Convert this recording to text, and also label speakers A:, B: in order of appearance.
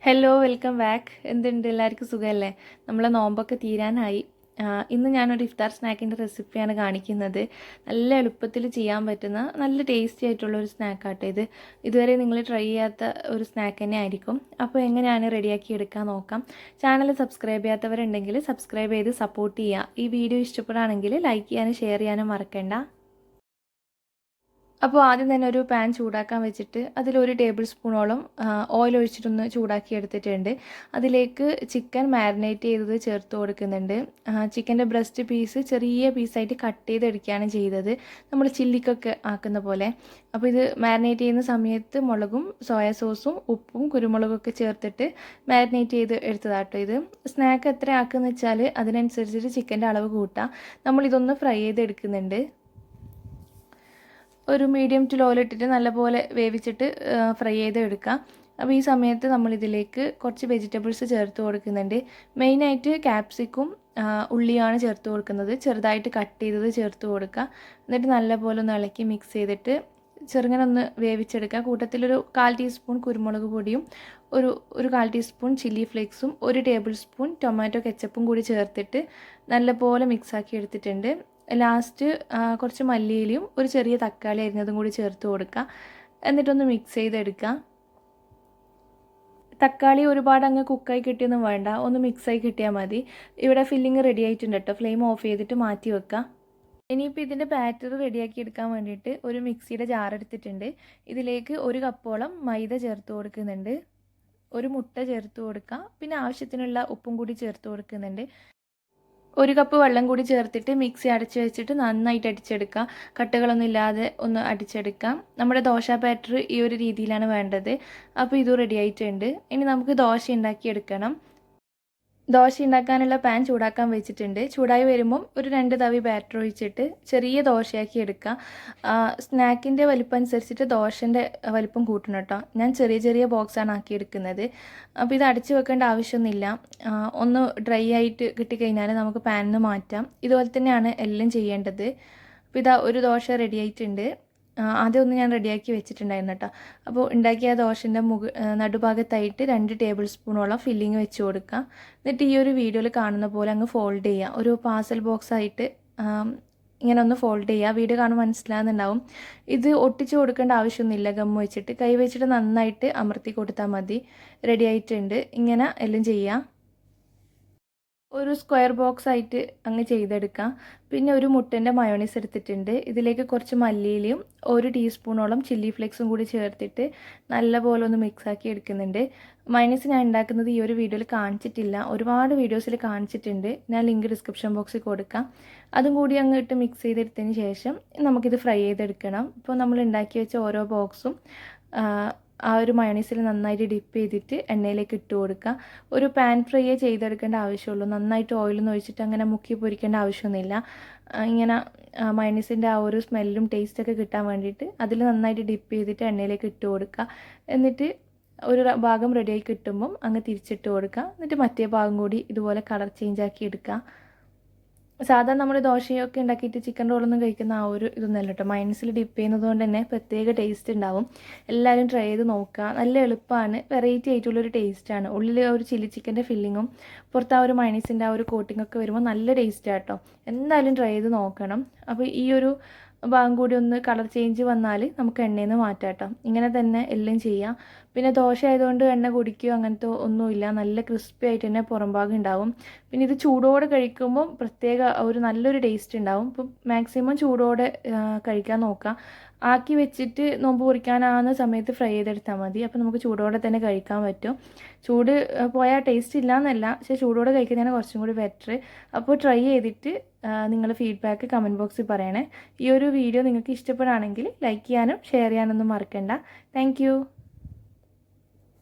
A: Hello welcome back. എന്തുണ്ട്, എല്ലാവർക്കും സുഖമല്ലേ? നമ്മളെ നോമ്പൊക്കെ തീരാനായി. ഇന്ന് ഞാനൊരു ഇഫ്താർ സ്നാക്കിൻ്റെ റെസിപ്പിയാണ് കാണിക്കുന്നത്. നല്ല എളുപ്പത്തിൽ ചെയ്യാൻ പറ്റുന്ന നല്ല ടേസ്റ്റി ആയിട്ടുള്ള ഒരു സ്നാക്കാട്ടോ ഇത്. ഇതുവരെ നിങ്ങൾ ട്രൈ ചെയ്യാത്ത ഒരു സ്നാക്ക് തന്നെ ആയിരിക്കും. അപ്പോൾ എങ്ങനെയാണ് റെഡിയാക്കി എടുക്കാൻ നോക്കാം. ചാനൽ സബ്സ്ക്രൈബ് ചെയ്യാത്തവരുണ്ടെങ്കിൽ സബ്സ്ക്രൈബ് ചെയ്ത് സപ്പോർട്ട് ചെയ്യുക. ഈ വീഡിയോ ഇഷ്ടപ്പെടുകയാണെങ്കിൽ ലൈക്ക് ചെയ്യാനും ഷെയർ ചെയ്യാനും മറക്കണ്ട. അപ്പോൾ ആദ്യം തന്നെ ഒരു പാൻ ചൂടാക്കാൻ വെച്ചിട്ട് അതിലൊരു ടേബിൾ സ്പൂണോളം ഓയിൽ ഒഴിച്ചിട്ടൊന്ന് ചൂടാക്കി എടുത്തിട്ടുണ്ട്. അതിലേക്ക് ചിക്കൻ മാരിനേറ്റ് ചെയ്തത് ചേർത്ത് കൊടുക്കുന്നുണ്ട്. ചിക്കൻ്റെ ബ്രസ്റ്റ് പീസ് ചെറിയ പീസായിട്ട് കട്ട് ചെയ്തെടുക്കുകയാണ് ചെയ്തത്, നമ്മൾ ചില്ലിക്കൊക്കെ ആക്കുന്ന പോലെ. അപ്പോൾ ഇത് മാരിനേറ്റ് ചെയ്യുന്ന സമയത്ത് മുളകും സോയ സോസും ഉപ്പും കുരുമുളകൊക്കെ ചേർത്തിട്ട് മാരിനേറ്റ് ചെയ്ത് എടുത്തതാട്ടോ ഇത്. സ്നാക്ക് എത്ര ആക്കുമെന്ന് വെച്ചാൽ അതിനനുസരിച്ചിട്ട് ചിക്കൻ്റെ അളവ് കൂട്ടാം. നമ്മളിതൊന്ന് ഫ്രൈ ചെയ്തെടുക്കുന്നുണ്ട്. ഒരു മീഡിയം ടു ലോയിലിട്ടിട്ട് നല്ലപോലെ വേവിച്ചിട്ട് ഫ്രൈ ചെയ്ത് എടുക്കാം. അപ്പോൾ ഈ സമയത്ത് നമ്മളിതിലേക്ക് കുറച്ച് വെജിറ്റബിൾസ് ചേർത്ത് കൊടുക്കുന്നുണ്ട്. മെയിനായിട്ട് ക്യാപ്സിക്കും ഉള്ളിയാണ് ചേർത്ത് കൊടുക്കുന്നത്. ചെറുതായിട്ട് കട്ട് ചെയ്തത് ചേർത്ത് കൊടുക്കുക. എന്നിട്ട് നല്ലപോലെ ഒന്ന് ഇളക്കി മിക്സ് ചെയ്തിട്ട് ചെറുങ്ങനെ ഒന്ന് വേവിച്ചെടുക്കുക. കൂട്ടത്തിലൊരു 1/4 ടീസ്പൂൺ കുരുമുളക് പൊടിയും ഒരു 1/4 ടീസ്പൂൺ ചില്ലി ഫ്ലേക്സും 1 ടേബിൾ സ്പൂൺ ടൊമാറ്റോ കെച്ചപ്പും കൂടി ചേർത്തിട്ട് നല്ലപോലെ മിക്സാക്കി എടുത്തിട്ടുണ്ട്. ലാസ്റ്റ് കുറച്ച് മല്ലിയിലയും ഒരു ചെറിയ തക്കാളി അരിഞ്ഞതും കൂടി ചേർത്ത് കൊടുക്കുക. എന്നിട്ടൊന്ന് മിക്സ് ചെയ്തെടുക്കുക. തക്കാളി ഒരുപാട് അങ്ങ് കുക്കായി കിട്ടിയൊന്നും വേണ്ട, ഒന്ന് മിക്സായി കിട്ടിയാൽ മതി. ഇവിടെ ഫില്ലിങ് റെഡി ആയിട്ടുണ്ട് കേട്ടോ. ഫ്ലെയിം ഓഫ് ചെയ്തിട്ട് മാറ്റി വെക്കുക. ഇനിയിപ്പോൾ ഇതിൻ്റെ ബാറ്റർ റെഡിയാക്കി എടുക്കാൻ വേണ്ടിയിട്ട് ഒരു മിക്സിയുടെ ജാർ എടുത്തിട്ടുണ്ട്. ഇതിലേക്ക് 1 കപ്പോളം മൈദ ചേർത്ത് കൊടുക്കുന്നുണ്ട്. ഒരു മുട്ട ചേർത്ത് കൊടുക്കുക. പിന്നെ ആവശ്യത്തിനുള്ള ഉപ്പും കൂടി ചേർത്ത് കൊടുക്കുന്നുണ്ട്. 1 കപ്പ് വെള്ളം കൂടി ചേർത്തിട്ട് മിക്സി അടച്ച് വെച്ചിട്ട് നന്നായിട്ട് അടിച്ചെടുക്കുക. കട്ടകളൊന്നും ഇല്ലാതെ ഒന്ന് അടിച്ചെടുക്കാം. നമ്മുടെ ദോശ ബാറ്റർ ഈ ഒരു രീതിയിലാണ് വേണ്ടത്. അപ്പോൾ ഇത് റെഡി ആയിട്ടുണ്ട്. ഇനി നമുക്ക് ദോശ ഉണ്ടാക്കിയെടുക്കണം. ദോശ ഉണ്ടാക്കാനുള്ള പാൻ ചൂടാക്കാൻ വെച്ചിട്ടുണ്ട്. ചൂടായി വരുമ്പം ഒരു 2 തവി ബാറ്റർ ഒഴിച്ചിട്ട് ചെറിയ ദോശയാക്കി എടുക്കുക. സ്നാക്കിൻ്റെ വലിപ്പം അനുസരിച്ചിട്ട് ദോശൻ്റെ വലിപ്പം കൂട്ടണം കേട്ടോ. ഞാൻ ചെറിയ ചെറിയ ബോക്സാണ് ആക്കിയെടുക്കുന്നത്. അപ്പോൾ ഇത് അടച്ചു വെക്കേണ്ട ആവശ്യമൊന്നുമില്ല. ഒന്ന് ഡ്രൈ ആയിട്ട് കിട്ടിക്കഴിഞ്ഞാൽ നമുക്ക് പാനിൽ നിന്ന് മാറ്റാം. ഇതുപോലെ തന്നെയാണ് എല്ലാം ചെയ്യേണ്ടത്. അപ്പോൾ ഇതാ ഒരു ദോശ റെഡി ആയിട്ടുണ്ട്. ആദ്യം ഒന്ന് ഞാൻ റെഡിയാക്കി വെച്ചിട്ടുണ്ടായിരുന്നു കേട്ടോ. അപ്പോൾ ഉണ്ടാക്കിയ ദോശൻ്റെ നടുഭാഗത്തായിട്ട് 2 ടേബിൾ സ്പൂണോളം ഫില്ലിങ് വെച്ച് കൊടുക്കുക. എന്നിട്ട് ഈ ഒരു വീഡിയോയിൽ കാണുന്ന പോലെ അങ്ങ് ഫോൾഡ് ചെയ്യുക. ഒരു പാർസൽ ബോക്സായിട്ട് ഇങ്ങനെ ഒന്ന് ഫോൾഡ് ചെയ്യുക. വീഡിയോ കാണുമ്പോൾ മനസ്സിലാകുന്നുണ്ടാവും. ഇത് ഒട്ടിച്ച് കൊടുക്കേണ്ട ആവശ്യമൊന്നുമില്ല. ഗം വെച്ചിട്ട് കൈ വെച്ചിട്ട് നന്നായിട്ട് അമർത്തി കൊടുത്താൽ മതി. റെഡി ആയിട്ടുണ്ട്. ഇങ്ങനെ എല്ലാം ചെയ്യുക. ഒരു സ്ക്വയർ ബോക്സ് ആയിട്ട് അങ്ങ് ചെയ്തെടുക്കാം. പിന്നെ ഒരു മുട്ടൻ്റെ മയോണൈസ് എടുത്തിട്ടുണ്ട്. ഇതിലേക്ക് കുറച്ച് മല്ലിയിലയും 1 ടീസ്പൂണോളം ചില്ലി ഫ്ലേക്സും കൂടി ചേർത്തിട്ട് നല്ലപോലെ ഒന്ന് മിക്സാക്കി എടുക്കുന്നുണ്ട്. മയോണൈസ് ഞാൻ ഉണ്ടാക്കുന്നത് ഈ ഒരു വീഡിയോയിൽ കാണിച്ചിട്ടില്ല, ഒരുപാട് വീഡിയോസിൽ കാണിച്ചിട്ടുണ്ട്. ഞാൻ ലിങ്ക് ഡിസ്ക്രിപ്ഷൻ ബോക്സിൽ കൊടുക്കാം. അതും കൂടി അങ്ങ് ഇട്ട് മിക്സ് ചെയ്തെടുത്തതിന് ശേഷം നമുക്കിത് ഫ്രൈ ചെയ്തെടുക്കണം. ഇപ്പോൾ നമ്മൾ ഉണ്ടാക്കി വെച്ച ഓരോ ബോക്സും ആ ഒരു മയോണൈസിൽ നന്നായിട്ട് ഡിപ്പ് ചെയ്തിട്ട് എണ്ണയിലേക്ക് ഇട്ട് കൊടുക്കുക. ഒരു പാൻ ഫ്രൈയേ ചെയ്തെടുക്കേണ്ട ആവശ്യമുള്ളൂ. നന്നായിട്ട് ഓയിലൊന്നും ഒഴിച്ചിട്ട് അങ്ങനെ മുക്കി പൊരിക്കേണ്ട ആവശ്യമൊന്നുമില്ല. ഇങ്ങനെ മയോണൈസിൻ്റെ ആ ഒരു സ്മെല്ലും ടേസ്റ്റൊക്കെ കിട്ടാൻ വേണ്ടിയിട്ട് അതിൽ നന്നായിട്ട് ഡിപ്പ് ചെയ്തിട്ട് എണ്ണയിലേക്ക് ഇട്ട് കൊടുക്കുക. എന്നിട്ട് ഒരു ഭാഗം റെഡിയായി കിട്ടുമ്പം അങ്ങ് തിരിച്ചിട്ട് കൊടുക്കുക. എന്നിട്ട് മറ്റേ ഭാഗം കൂടി ഇതുപോലെ കളർ ചേഞ്ച് ആക്കി എടുക്കുക. സാധാരണ നമ്മൾ ദോശയൊക്കെ ഉണ്ടാക്കിയിട്ട് ചിക്കൻ റോളൊന്നും കഴിക്കുന്ന ആ ഒരു ഇതൊന്നുമല്ല കേട്ടോ. മയോണൈസിൽ ഡിപ്പ് ചെയ്യുന്നത് കൊണ്ട് തന്നെ പ്രത്യേക ടേസ്റ്റ് ഉണ്ടാവും. എല്ലാവരും ട്രൈ ചെയ്ത് നോക്കുക. നല്ല എളുപ്പമാണ്, വെറൈറ്റി ആയിട്ടുള്ളൊരു ടേസ്റ്റാണ്. ഉള്ളിൽ ഒരു ചില്ലി ചിക്കൻ്റെ ഫില്ലിങ്ങും പുറത്ത് ആ ഒരു മയോണൈസിൻ്റെ ആ ഒരു കോട്ടിങ്ങൊക്കെ വരുമ്പോൾ നല്ല ടേസ്റ്റാണ് കേട്ടോ. എന്തായാലും ട്രൈ ചെയ്ത് നോക്കണം. അപ്പോൾ ഈ ഒരു ഭാഗം കൂടി ഒന്ന് കളർ ചേഞ്ച് വന്നാൽ നമുക്ക് എണ്ണയിൽ നിന്ന് മാറ്റാം കേട്ടോ. ഇങ്ങനെ തന്നെ എല്ലാം ചെയ്യാം. പിന്നെ ദോശ ആയതുകൊണ്ട് എണ്ണ കുടിക്കുകയോ അങ്ങനത്തെ ഒന്നുമില്ല. നല്ല ക്രിസ്പി ആയിട്ട് തന്നെ പുറം ഭാഗം ഉണ്ടാവും. പിന്നെ ഇത് ചൂടോടെ കഴിക്കുമ്പോൾ പ്രത്യേക ഒരു നല്ലൊരു ടേസ്റ്റ് ഉണ്ടാവും. ഇപ്പം മാക്സിമം ചൂടോടെ കഴിക്കാൻ നോക്കാം. ആക്കി വെച്ചിട്ട് നോമ്പ് കുറിക്കാനാകുന്ന സമയത്ത് ഫ്രൈ ചെയ്തെടുത്താൽ മതി. അപ്പോൾ നമുക്ക് ചൂടോടെ തന്നെ കഴിക്കാൻ പറ്റും. ചൂട് പോയാൽ ടേസ്റ്റ് ഇല്ല എന്നല്ല, പക്ഷേ ചൂടോടെ കഴിക്കുന്നതാണ് കുറച്ചും കൂടി ബെറ്റർ. അപ്പോൾ ട്രൈ ചെയ്തിട്ട് നിങ്ങളുടെ ഫീഡ്ബാക്ക് കമൻറ്റ് ബോക്സിൽ പറയണേ. ഈ ഒരു വീഡിയോ നിങ്ങൾക്ക് ഇഷ്ടപ്പെടുകയാണെങ്കിൽ ലൈക്ക് ചെയ്യാനും ഷെയർ ചെയ്യാനൊന്നും മറക്കണ്ട. താങ്ക്